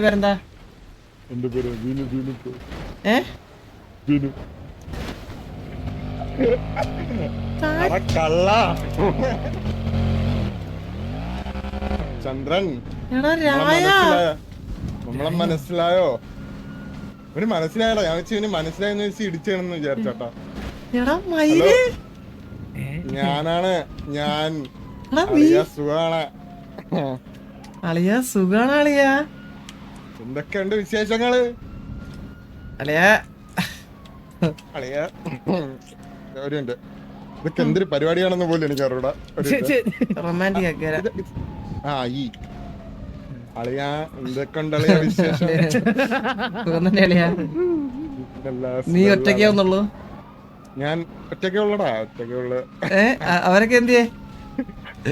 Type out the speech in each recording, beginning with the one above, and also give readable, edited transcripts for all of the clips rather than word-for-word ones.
പേരെന്താ? എന്റെ പേര് ചന്ദ്രൻ. നമ്മളെ മനസ്സിലായോ? ഇവന് മനസ്സിലായല്ലോ. ഞാൻ വെച്ച് ഇവന് മനസ്സിലായെന്ന് വെച്ച് ഇടിച്ചാണെന്ന് വിചാരിച്ചോട്ടാ. ഞാനാണ് ഞാൻ. സുഖാണ് അളിയാ, സുഖാണ് അളിയാ. എന്തൊക്കെയുണ്ട് വിശേഷങ്ങള് അളിയാ? അളിയാ ഒരു മിനിറ്റ്, ഇതൊക്കെ എന്തൊരു പരിപാടിയാണെന്ന് പോലും എനിക്ക് അറിയൂടാ. റൊമാൻറ്റിക് അളിയാ എന്തൊക്കെ ഉണ്ട് അളിയാ വിശേഷം? നീ ഒറ്റയ്ക്കാവുന്നുള്ളൂ? ഞാൻ ഒറ്റയ്ക്കുള്ളടാ, ഒറ്റയ്ക്കുള്ള. അവരൊക്കെ എന്തിയെ?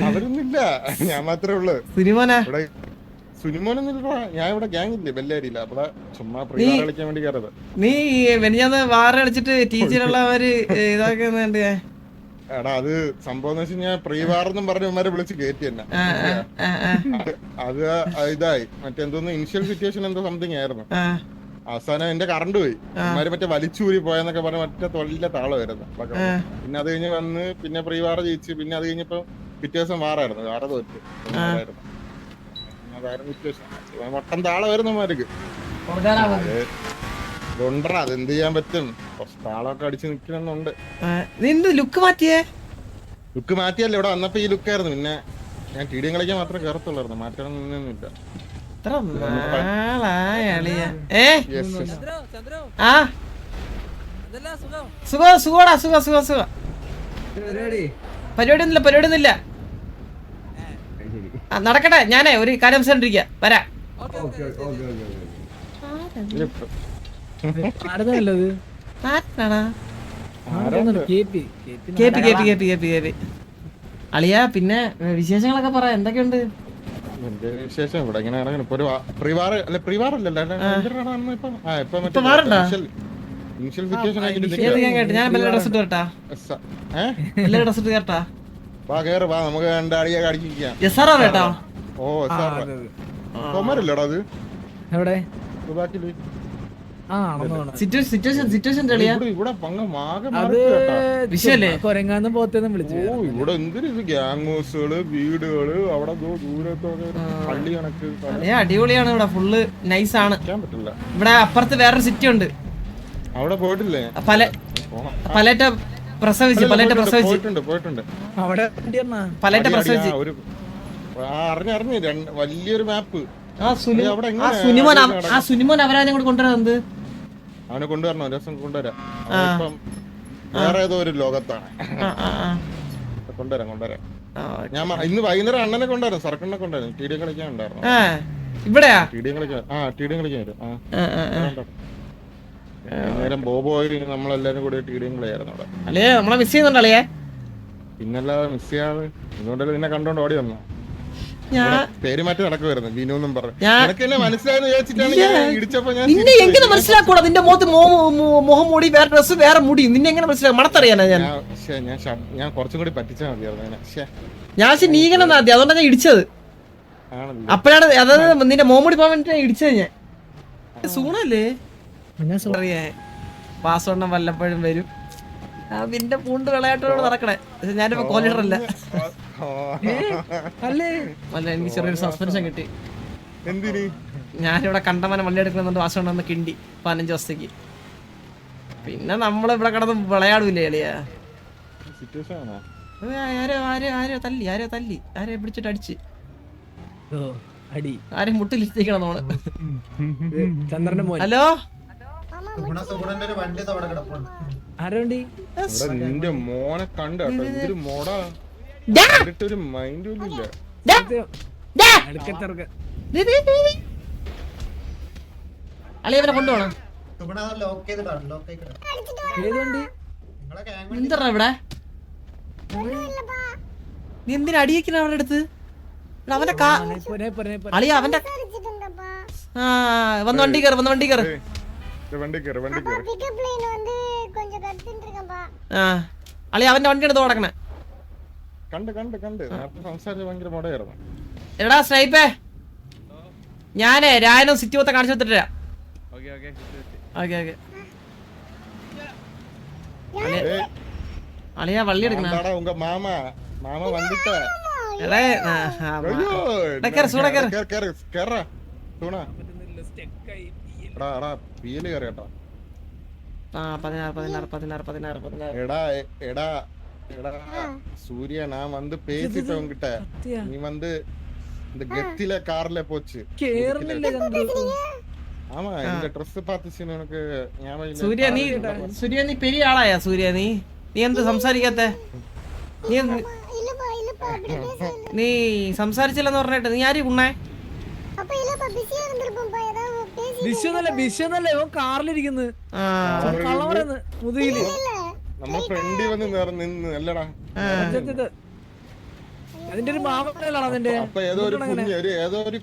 അവരൊന്നുമില്ല, ഞാൻ മാത്രമേ ഉള്ളു. സുനിമോനാ? സുനിമോനൊന്നുമില്ല. ഞാൻ ഇവിടെ ഗ്യാങ് ഇല്ലേ, ബെല്ലേരിയില്ല. അവിടെ ചുമ്മാ ഫ്രീ കളിക്കാൻ വേണ്ടി കയറത്. നീ വെനിഞ്ഞാന്ന് വാറ കളിച്ചിട്ട് ടീച്ചറുള്ളവര് ഇതാക്കുന്നുണ്ട്. എടാ അത് സംഭവം എന്ന് വെച്ച് കഴിഞ്ഞാൽ പ്രീ വാറെന്നും പറഞ്ഞ് ഇവന്മാരെ വിളിച്ച് കയറ്റി തന്നെ. അത് ഇതായി മറ്റെന്തോന്ന് ഇനിഷ്യൽ സിറ്റുവേഷൻ എന്തോ സംതിങ് ആയിരുന്നു. അവസാനം എന്റെ കറണ്ട് പോയി. ഇവന്മാര് മറ്റേ വലിച്ചൂരി പോയെന്നൊക്കെ പറഞ്ഞ് മറ്റേ തൊഴിലെ താളമായിരുന്നു. പിന്നെ അത് കഴിഞ്ഞ് വന്ന് പിന്നെ പ്രീ വാറ ജയിച്ച്. പിന്നെ അത് കഴിഞ്ഞപ്പോ പിറ്റേ ദിവസം വാറായിരുന്നു. വാറ തോറ്റ് അതായിരുന്നു സിറ്റുവേഷൻ. മൊത്തം താളമായിരുന്നു അവന്മാർക്ക്. അതുകൊണ്ടാ അതെന്ത് ചെയ്യാൻ പറ്റും. കുറച്ച് താളമൊക്കെ അടിച്ച് നിക്കണമെന്നുണ്ട്. ലുക്ക് മാറ്റിയേ? ലുക്ക് മാറ്റിയല്ലേ, ഇവിടെ വന്നപ്പോ ഈ ലുക്കായിരുന്നു. പിന്നെ ഞാൻ ടി ഡി കളിക്കാൻ മാത്രമേ കയറത്തുള്ളായിരുന്നു. മാറ്റണമെന്നൊന്നുമില്ല. പരിപാടിയൊന്നുമില്ല. നടക്കട്ടെ, ഞാനേ ഒരു കാര്യം സംസാരിക്കാം. വരാം. അളിയാ പിന്നെ വിശേഷങ്ങളൊക്കെ പറ, എന്തൊക്കെയുണ്ട്? വിശേഷം ഇവിടെ ഇങ്ങനെ ഇറങ്ങണം. ഇപ്പൊ ഒരു നമുക്ക് രണ്ടാളിയെ കടിക്കാം. ഓ കൊമരല്ലടാ അത് എവിടെ? ഇവിടെ എന്തൊരു ഗ്യാങ്സുകള്, വീടുകള്, അവിടെ ദൂരത്തൊക്കെ പള്ളി കണക്ക്. അടിപൊളിയാണ് ഇവിടെ, ഫുള്ള് നൈസ് ആണ്. ഇവിടെ അപ്പുറത്ത് വേറൊരു സിറ്റി ഉണ്ട്. അവിടെ പോയിട്ടില്ലേ? പലേറ്റ പ്രസവിച്ച് അറിഞ്ഞു വലിയൊരു മാപ്പ്. സുനിമോൻ അവരാനെ കൂടെ കൊണ്ടുവരുന്നത്. അവനെ കൊണ്ടുവരണം, ഒരു ദിവസം കൊണ്ടുവരാം. വേറെ ഏതോ ഒരു ലോകത്താണ്. കൊണ്ടുവരാം. ഞാൻ ഇന്ന് വൈകുന്നേരം അണ്ണനെ കൊണ്ടുവരാം, സർക്കണ്ണെ കൊണ്ടുവരാം. ടി ഡി കളിക്കാൻ ഉണ്ടായിരുന്നു. ഇവിടെയാ ടി ഡി കളിക്കാൻ വരും. നേരം ബോബോയി നമ്മളെല്ലാരും കൂടി ടി ഡി കളിയായിരുന്നു അവിടെ. അല്ലേ നമ്മളെ മിസ് ചെയ്യുന്നുണ്ടല്ലേ? പിന്നല്ലാതെ മിസ് ചെയ്യാതെ ഇതുകൊണ്ടല്ലേ നിന്നെ കണ്ടോണ്ട് ഓടി വന്നു. പേര് മാറ്റി നടക്കുവായിരുന്നു വിനോന്നും പറഞ്ഞു. മനസ്സിലായെന്ന് വിചാരിച്ചിട്ടാണ് ഇടിച്ചപ്പോ ഞാൻ. നിന്നെ എങ്ങനെ മനസ്സിലാക്കൂടാ? നിന്റെ മുഖത്ത് മുഖം മൂടി, വേറെ ഡ്രസ്, വേറെ മുടി. നിന്നെ എങ്ങനെ മനസ്സിലാക്കും? മണത്തറിയാനാ ഞാൻ കുറച്ചും കൂടി പറ്റിച്ചാൽ മതിയായിരുന്നു. ഞാൻ നീങ്ങനെ അതുകൊണ്ടാണ് ഞാൻ ഇടിച്ചത്. അപ്പോഴാണ് അതായത് നിന്റെ മോമുടി പോകാൻ വേണ്ടി ഇടിച്ചത് ഞാൻ. സൂണല്ലേ പാസ്വേഡ് വല്ലപ്പോഴും വരും. പിന്നെ പൂണ്ട് വിളയാട്ടോട് നടക്കണേ. ഞാനിപ്പോ കോലീഡർ അല്ല. അല്ല, എനിക്ക് ചെറിയൊരു സസ്പെൻഷൻ കിട്ടി. ഞാനിവിടെ കണ്ടമാനം വള്ളി എടുക്കുന്നുണ്ട്. വാസോണ്ട് വന്ന് കിണ്ടി 15 ദിവസത്തേക്ക്. പിന്നെ നമ്മളിവിടെ കിടന്ന് വിളയാടൂലേ അളിയാ? ആരോ തല്ലി ആരെ പിടിച്ചിട്ട് അടിച്ച് ആരും മുട്ടിലിരിക്കണം നമ്മള്. ഹലോ, നിന്റെ മോനെ കണ്ടോ? എന്തൊരു മോടാ, ഒരു മൈൻഡ് പോലും ഇല്ല. അളിയവനെ കൊണ്ടുപോണം. എന്താ ഇവിടെ? നീ എന്തിനാ അടിയിക്കണ അവരുടെ അടുത്ത്? അവന്റെ അളിയ അവന്റെ വന്ന് വണ്ടി കയറ്. അളി അവന്റെ വണ്ടി എടുത്ത് ഓടക്കണേ. കണ്ട് നേരത്തെ സംസാരിച്ച ഭയങ്കര മുടയായിരുന്നു. എടാ സ്നൈപ്പേ, ഞാനേ രായനും സിറ്റി മൊത്തം കാണിച്ചു കൊടുത്തിട്ട്. അളിയാ വള്ളി എടുക്കണ ഉങ്ക മാമ വന്നിട്ട പിയല് കയറിയാട്ടോ. എടാ சூர்யா நான் வந்து பேசிட்டேன் உங்ககிட்ட. நீ வந்து இந்த கெத்தில கார்ல போச்சு. ஆமா இந்த Dress பார்த்துச்சு எனக்கு ஞாபகம் இல்ல. സൂര്യ നീ പെരിയ ആളായാ? സൂര്യ നീ എന്ത് സംസാരിക്കാത്ത? നീ സംസാരിച്ചില്ലെന്ന് പറഞ്ഞിട്ട് നീ ആര് കുണ്ണേ? കാറിലിരിക്കുന്നു മുതുകില്. നമ്മ ഫ്രണ്ടി വന്ന് നിന്ന് അല്ലടാ. അതിന്റെ ഒരു മാമനാണ് അതിന്റെ. അപ്പൊ ഏതോ ഒരു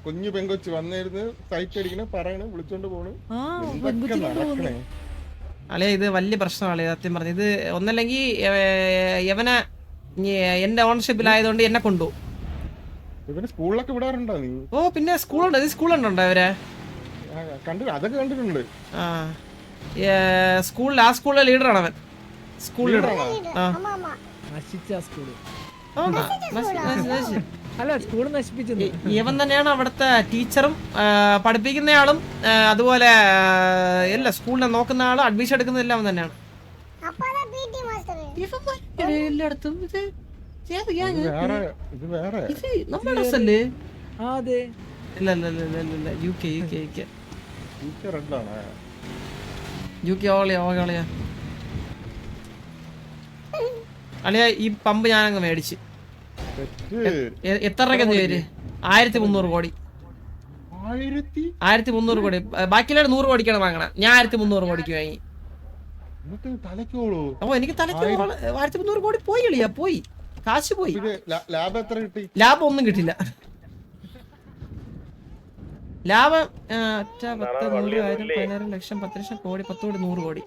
കുഞ്ഞു പെങ്കൊച്ച് വന്നിരുന്ന് സൈറ്റ് അടിക്കണ പറയണ വിളിച്ചോണ്ട് പോണ്. അല്ലേ ഇത് വലിയ പ്രശ്നമാണ് സത്യം പറഞ്ഞു. ഇത് ഒന്നല്ലെങ്കിൽ യവന എന്റെ ഓണർഷിപ്പിലായതുകൊണ്ട് എന്നെ കൊണ്ടു. ഇവന് സ്കൂളിലൊക്കെ വിടാറുണ്ടോ നീ? ഓ പിന്നെ സ്കൂളുണ്ട്. സ്കൂളുണ്ടോ അവരെ? അതൊക്കെ കണ്ടിട്ടുണ്ട്. സ്കൂളിൽ ആ സ്കൂളിലെ ലീഡറാണ് അവൻ. School leader. ഇവൻ തന്നെയാണ് അവിടുത്തെ ടീച്ചറും പഠിപ്പിക്കുന്നയാളും അതുപോലെ എല്ലാ സ്കൂളിനെ നോക്കുന്ന ആളും അഡ്മിഷൻ എടുക്കുന്ന എല്ലാം അവൻ തന്നെയാണ്. എല്ലായിടത്തും നമ്മുടെ ഡ്രസ്സല്ലേ? ഇല്ല യു കെ ഓളിയാ. അളിയ ഈ പമ്പ് ഞാനങ്ങ് മേടിച്ച്. എത്ര രൂപ പേര്? 1300 കോടി. 1300 കോടി. ബാക്കിയുള്ള 100 കോടിക്കാണ് വാങ്ങണം. ഞാൻ 1300 കോടിക്ക് വാങ്ങി. ഓ എനിക്ക് തലയ്ക്ക് 1300 കോടി പോയി കളിയാ. പോയി കാശ് പോയി. ലാഭം ഒന്നും കിട്ടില്ല. ലാഭം 10 100 1000 10,000 ലക്ഷം 10 ലക്ഷം കോടി 10 കോടി 100 കോടി.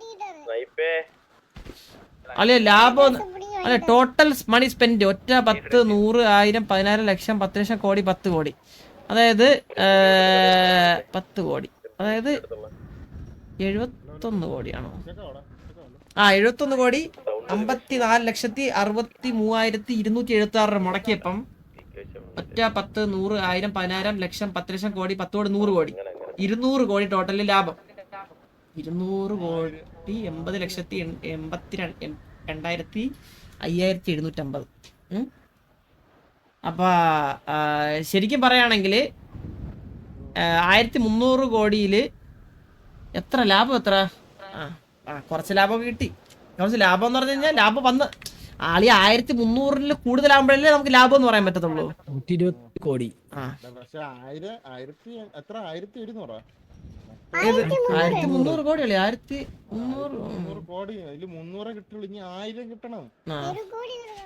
അല്ലെ ലാഭം അല്ലെ ടോട്ടൽ മണി സ്പെൻഡ് ഒറ്റ 10 100 1000 10,000 ലക്ഷം 10 ലക്ഷം കോടി 10 കോടി. അതായത് 10 കോടി അതായത് 71 കോടിയാണോ? 71 കോടി 54,63,276 മുടക്കിയപ്പം ഒറ്റ 10 100 1000 10,000 ലക്ഷം 10 ലക്ഷം കോടി 10 കോടി 100 കോടി 200 കോടി ടോട്ടല് ലാഭം. 200 കോടി 80,82,550. അപ്പൊ ശരിക്കും പറയുകയാണെങ്കിൽ 1300 കോടിയില് എത്ര ലാഭം? എത്ര കുറച്ച് ലാഭമൊക്കെ കിട്ടി. കുറച്ച് ലാഭം എന്ന് പറഞ്ഞു കഴിഞ്ഞാൽ ലാഭം വന്ന് ആളി 1300 കൂടുതലാകുമ്പോഴല്ലേ നമുക്ക് ലാഭം എന്ന് പറയാൻ പറ്റത്തുള്ളൂ. 120 കോടി. 1300 കോടി അല്ലേ? 1300 കോടി. 300 കിട്ടുള്ളൂ. ഇനി 1000 കിട്ടണം.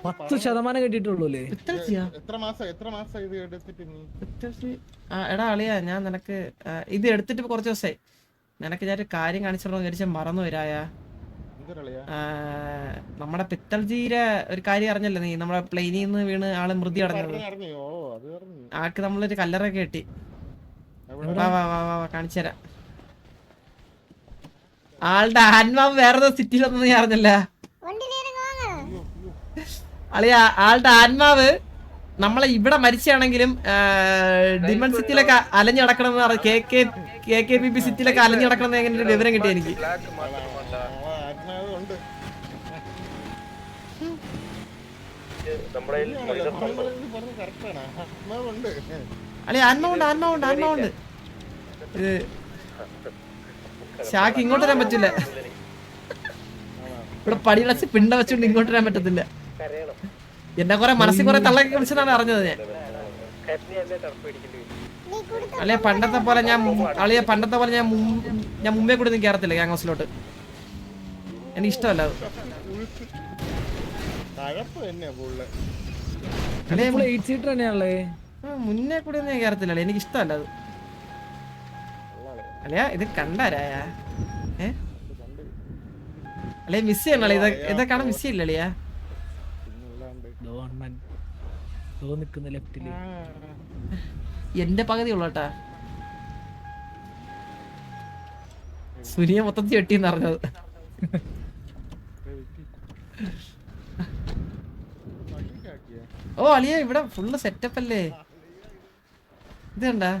10% കിട്ടിയിട്ടുള്ളൂ അല്ലേ? എത്ര മാസം ഇത് എടുത്തിട്ട്? എടാ അളിയാ ഞാൻ നിനക്ക് ഇത് എടുത്തിട്ട് കുറച്ച് ദിവസമായി. നിനക്ക് ഞാനൊരു കാര്യം കാണിച്ചിടണമെന്ന് വിചാരിച്ചാൽ മറന്നു വരായ. നമ്മുടെ പിത്തൽജീരെ ഒരു കാര്യം അറിഞ്ഞല്ലോ നീ? നമ്മുടെ പ്ലെയിനിൽ നിന്ന് വീണ് ആള് മൃതി അടഞ്ഞത്. ആൾക്ക് നമ്മളൊരു കല്ലറൊക്കെ കെട്ടി. വാ കാണിച്ചു തരാം. ആളുടെ ആത്മാവ് വേറെ സിറ്റിയിലൊന്നും നീ അറിഞ്ഞല്ല അളിയാ. ആളുടെ ആത്മാവ് നമ്മളെ ഇവിടെ മരിച്ചാണെങ്കിലും ഡിമൺ സിറ്റിയിലൊക്കെ അലഞ്ഞു നടക്കണം എന്ന് പറഞ്ഞു. KKPP സിറ്റിയിലൊക്കെ അലഞ്ഞു നടക്കണം എന്ന് എങ്ങനെ വിവരം കിട്ടി എനിക്ക്. അല്ലെ ആത്മാവുണ്ട്. ഇത് ഷാക്ക് ഇങ്ങോട്ട് വരാൻ പറ്റില്ല. ഇവിടെ പടിയടച്ച് പിണ്ട വെച്ചോണ്ട് ഇങ്ങോട്ട് വരാൻ പറ്റത്തില്ല. എന്നെ കുറെ മനസ്സിൽ കുറെ തള്ളക്കി വിളിച്ചതാണ് അറിഞ്ഞത് ഞാൻ. അല്ലെ പണ്ടത്തെ പോലെ ഞാൻ മുമ്പേ കൂടി ഒന്നും കയറത്തില്ല ഗ്യാങ് ഹൗസിലോട്ട്. എനിക്ക് ഇഷ്ടമല്ല അത്. മുന്നേ കൂടി ഒന്നും കയറത്തില്ല. എനിക്ക് ഇഷ്ടമല്ല അത്. അല്ലയാ ഇത് കണ്ടാരായ അല്ലെ മിസ് ചെയ്യണല്ലേ ഇതൊക്കെയാണ് മിസ് ചെയ്യില്ല അളിയാ. ദോ അണ്ണൻ ദോ നിക്കുന്ന ലെഫ്റ്റില്. എന്റെ പകുതി ഉള്ളട്ടാ സുനിയെ മൊത്തത്തിൽ ചെട്ടിന്ന് പറഞ്ഞത്. ഓ അളിയ ഇവിടെ ഫുള്ള് സെറ്റപ്പ് അല്ലേ ഇത് കണ്ടാ.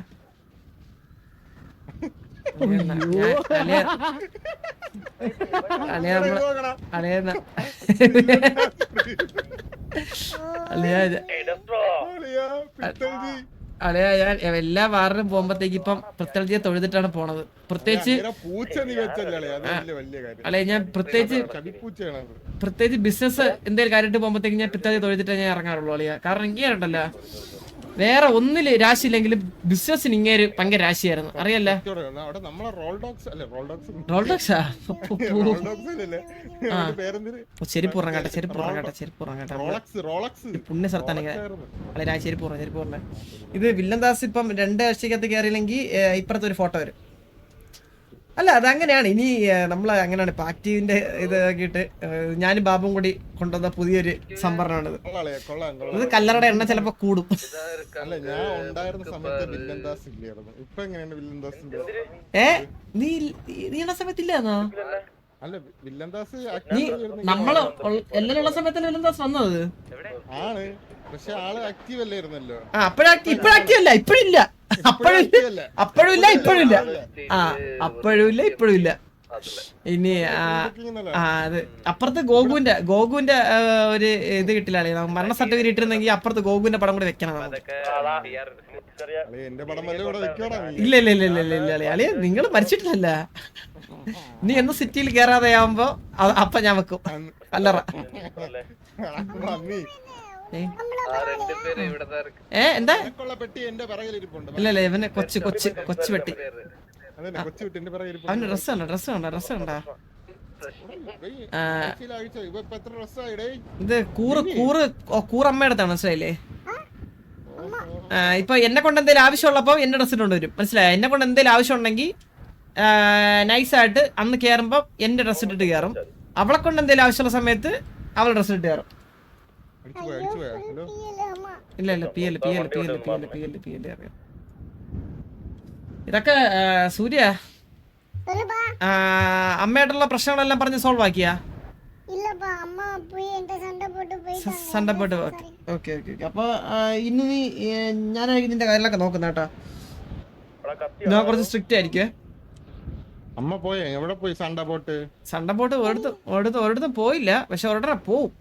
അളിയ ഞാൻ എല്ലാ വാറിനും പോകുമ്പോഴത്തേക്ക് ഇപ്പം പ്രത്യേകിച്ച് തൊഴുതിട്ടാണ് പോണത്. പ്രത്യേകിച്ച് അല്ലെ ഞാൻ പ്രത്യേകിച്ച് ബിസിനസ് എന്തെങ്കിലും കാര്യമായിട്ട് പോകുമ്പോഴത്തേക്ക് ഞാൻ പ്രത്യേകിച്ച് തൊഴുതിട്ടേ ഞാൻ ഇറങ്ങാറുള്ളൂ അളിയ. കാരണം ഇങ്ങനെയുണ്ടല്ലോ വേറെ ഒന്നില് രാശിയില്ലെങ്കിലും ബിസിനസ്സിന് ഇങ്ങനെ ഭയങ്കര രാശിയായിരുന്നു അറിയല്ല. റോൾഡോക്സാ ചെരിപ്പ് ഉറങ്ങട്ടെ പുണ്യ സ്ഥലത്താണ് അല്ലെ ചെരിപ്പ് പറഞ്ഞ. ഇത് വില്ലൻദാസ് ഇപ്പം 2 ആഴ്ചക്കകത്ത് കയറിയില്ലെങ്കിൽ ഇപ്പുറത്തെ ഒരു ഫോട്ടോ വരും. അല്ല അതങ്ങനെയാണ് ഇനി നമ്മൾ അങ്ങനെയാണ് ഇപ്പൊ ആക്റ്റീവിന്റെ ഇത് ആക്കിയിട്ട് ഞാനും ബാബും കൂടി കൊണ്ടുവന്ന പുതിയൊരു സംഭരണമാണിത്. ഇത് കല്ലറയുടെ എണ്ണ ചിലപ്പോ കൂടും. നീ ഉള്ള സമയത്തില്ലാന്നോ? നീ നമ്മള് എല്ലാം ഉള്ള സമയത്തല്ലേ വില്ലൻദാസ് വന്നത്? ഇപ്പഴാക്റ്റീവല്ല ഇപ്പഴില്ല അപ്പോഴുമില്ല ആ അപ്പോഴുമില്ല ഇപ്പോഴുമില്ല. ഇനി അത് അപ്പുറത്ത് ഗോകുവിന്റെ ഒരു ഇത് കിട്ടില്ല മരണ സർട്ടിഫിക്കറ്റ് ഇട്ടിരുന്നെങ്കിൽ അപ്പുറത്ത് ഗോകുവിന്റെ പടം കൂടി വെക്കണം. ഇല്ല അളിയ നിങ്ങൾ മരിച്ചിട്ടില്ല. നീ എന്ന് സിറ്റിയിൽ കേറാതെ ആവുമ്പോ അപ്പൊ ഞാൻ വെക്കും കല്ലറ. എന്താ ഇല്ല ഇവന് കൊച്ചു പെട്ടി. അവന്റെ ഡ്രസ് കണ്ടാ ഇത് കൂറമ്മയുടെ അടുത്താണ് മനസ്സിലായില്ലേ. ഇപ്പൊ എന്നെ കൊണ്ട് എന്തെങ്കിലും ആവശ്യമുള്ളപ്പോ എന്റെ ഡ്രസ് ഇട്ടുകൊണ്ട് വരും മനസ്സിലായോ. എന്നെ കൊണ്ട് എന്തെങ്കിലും ആവശ്യം ഉണ്ടെങ്കിൽ നൈസായിട്ട് അന്ന് കേറുമ്പോ എന്റെ ഡ്രസ് ഇട്ടിട്ട് കയറും. അവളെ കൊണ്ട് എന്തെങ്കിലും ആവശ്യമുള്ള സമയത്ത് അവളുടെ ഡ്രസ് ഇട്ട് കയറും. ഇല്ല പി എൽ അറിയാം. ഇതൊക്കെ സൂര്യ അമ്മയായിട്ടുള്ള പ്രശ്നങ്ങളെല്ലാം പറഞ്ഞ് സോൾവ് ആക്കിയാ? സണ്ട പോട്ട് ഓക്കെ. അപ്പൊ ഇന്ന് നീ ഞാനായിരിക്കും നിന്റെ കാര്യങ്ങളൊക്കെ നോക്കുന്ന കേട്ടോ. ഞാൻ കുറച്ച് സ്ട്രിക്റ്റ് ആയിരിക്കുവേ. അമ്മ പോയ എവിടെ പോയി? സണ്ട പോട്ട് ഒരിടത്തും പോയില്ല, പക്ഷെ ഒരിടം പോവും.